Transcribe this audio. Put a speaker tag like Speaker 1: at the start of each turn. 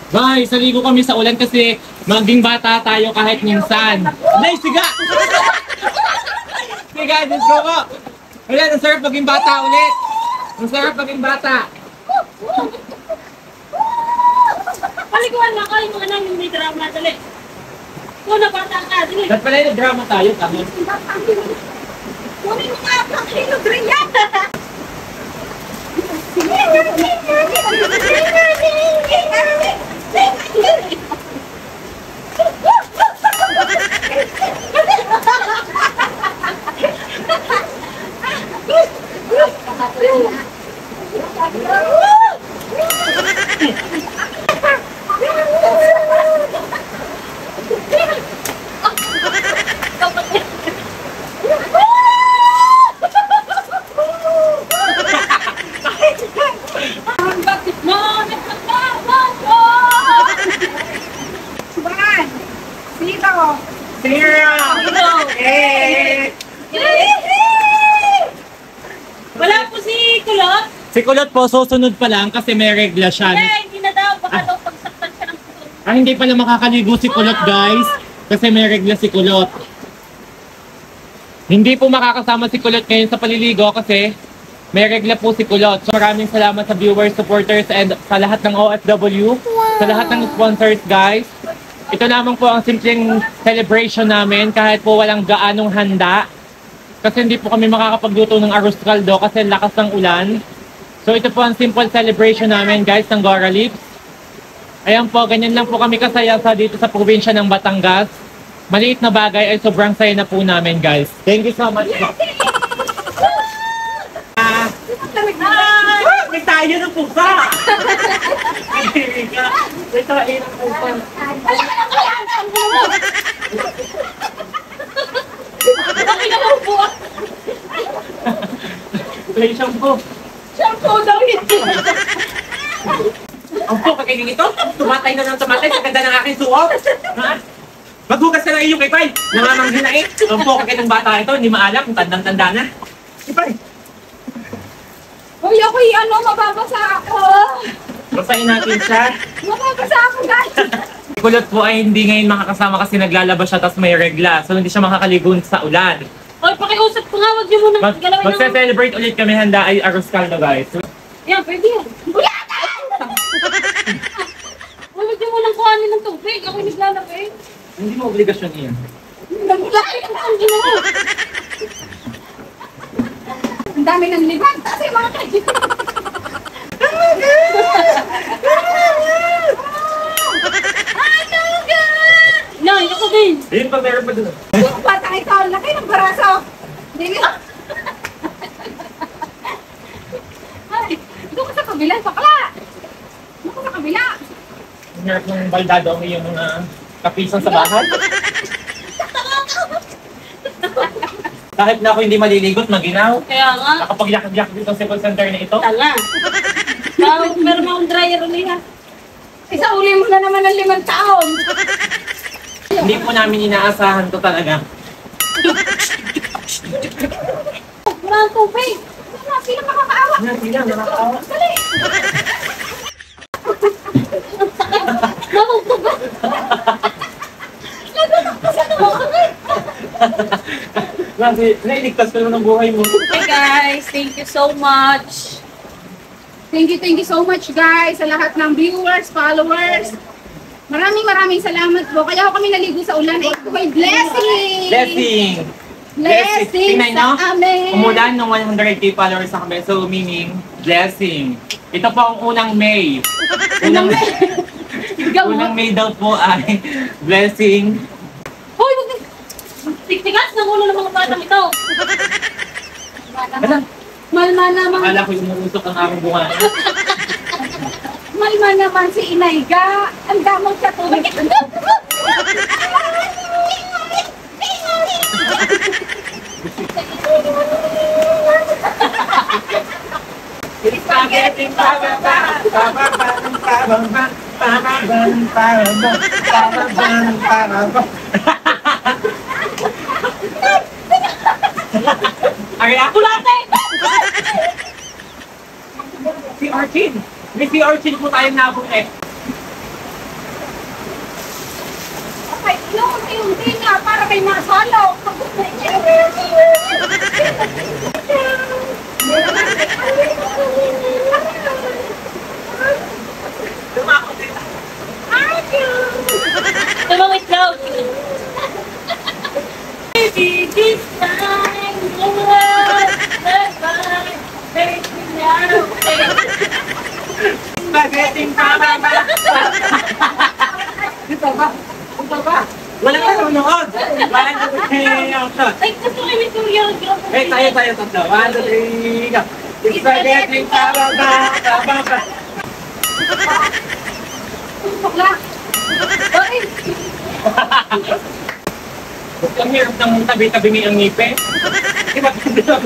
Speaker 1: Guys, naligo kami sa ulan kasi maging bata tayo kahit minsan. Nay, siga! Siga, let's go ko! Ulan, ang sarap maging bata ulit! Ang sarap maging bata!
Speaker 2: Paliguan na kayo mga namin may drama, dali. Una bata ka, dali.
Speaker 1: Dapat pala yung drama tayo, kami.
Speaker 2: Kunin mo nga ang hilog rin yan. Wala po si Kulot.
Speaker 1: Si Kulot po, susunod pa lang kasi may regla siya.
Speaker 2: Hindi na daw. Baka daw pagsaktan siya ng puso.
Speaker 1: Hindi pala makakaligo si Kulot, guys. Kasi may regla si Kulot. Hindi po makakasama si Kulot ngayon sa paliligo kasi may regla po si Kulot. So maraming salamat sa viewers, supporters, and sa lahat ng OFW. Sa lahat ng sponsors, guys. Ito naman po ang simpleng celebration namin kahit po walang gaanong handa. Kasi hindi po kami makakapagluto ng arroz caldo kasi lakas ng ulan. So ito po ang simple celebration namin, guys, ng Gora Lips. Ayan po, ganyan lang po kami kasaya dito sa probinsya ng Batangas. Maliit na bagay ay sobrang saya na po namin, guys. Thank you so much. May tayo ng pusa! May tayo ng pusa.
Speaker 2: Bakit na po?
Speaker 1: Play shampoo.
Speaker 2: Shampoo daw ito.
Speaker 1: Ang po, kakainin ito. Tumatay na ng tumatay sa ganda ng aking suot. Ha? Maghugas ka na iyong Ipay. Nangananghin na eh. Ang po, kakainin ng bata ito. Hindi maalam kung tandang-tanda na. Ipay.
Speaker 2: Uy, ako'y mababasa ako.
Speaker 1: Basahin natin siya.
Speaker 2: Mababasa ako, guys.
Speaker 1: Si Kulot po ay hindi ngayon makakasama kasi naglalaba siya tapos may regla. So hindi siya makakaligo sa ulan.
Speaker 2: Oy, pakiusap ko nga. Huwag niyo muna galawin ng...
Speaker 1: Magse-celebrate ulit kami, handa ay arroz caldo, guys.
Speaker 2: Yan, pwede yan. Uy, huwag niyo muna kuhanin ng tubig. Ako'y naglalapit.
Speaker 1: Hindi mo obligasyon iyan.
Speaker 2: Naglaki ng tangin mo. Ang dami ng liban. Kasi mga kayo. Nay, ako din.
Speaker 1: Ayun pa, meron pa dun.
Speaker 2: Yung batang ito, ang laki ng baraso. Hindi nga. Ay, doon ka sa kabila, bakla. Doon ka sa kabila.
Speaker 1: Ang hirap ng baldado ang iyong mga kapisan sa bahay. Kahit na ako hindi maliligot, maginaw.
Speaker 2: Kaya nga.
Speaker 1: Nakapag-yak-yak dito sa call center na ito.
Speaker 2: Tanga. Meron mo akong dryer ulit ha. Isa uli mo na naman ng 5 taon.
Speaker 1: Hindi po namin inaasahan to talaga.
Speaker 2: Wala ang tubig. Sino makakaawa?
Speaker 1: Sila, nakakaawa.
Speaker 2: Dali. Ang sakit. Namugtugan. Nagulak ka sa namukagay.
Speaker 1: Nailigtas ka naman ng buhay mo.
Speaker 2: Hey guys, thank you so much. Thank you so much guys sa lahat ng viewers, followers. Maraming salamat po. Kaya ako kami naligo sa ulan ay ito ay blessing. Blessing
Speaker 1: Tingnan nyo,
Speaker 2: sa amin.
Speaker 1: umulan ng 100k followers sa kami. So, meaning, blessing. Ito po ang unang May. Unang May daw po ay blessing.
Speaker 2: Hoy, tiktikas ng ulo ng mga batang ito. Malma naman.
Speaker 1: Akala ko umuusok ang aking bunga.
Speaker 2: Malma naman si Inayga. Ang damang sa tubig.
Speaker 1: Spaghetti pababa, pababa, pababa, pababa, pababa, pababa. Ay, ako natin! Si Archin! May si Archin po tayong nabong eh.
Speaker 2: Yung unti-unti nga, para may masalo.
Speaker 3: Tumawit daw. Baby, this time, love, goodbye, take me now,
Speaker 1: Spaghetti pababa. Dito ba? Dito ba? Wala ka nanonood. Wala ka nanonood.
Speaker 3: Ay, gusto ko ni Kuya.
Speaker 1: Eh, tayo tatlo. 1, 2, 3, go. Spaghetti pababa. Pababa.
Speaker 2: Bakla. Bakit?
Speaker 1: Ang hirap ng tabi-tabi ng ngipin. Di ba? Di ba?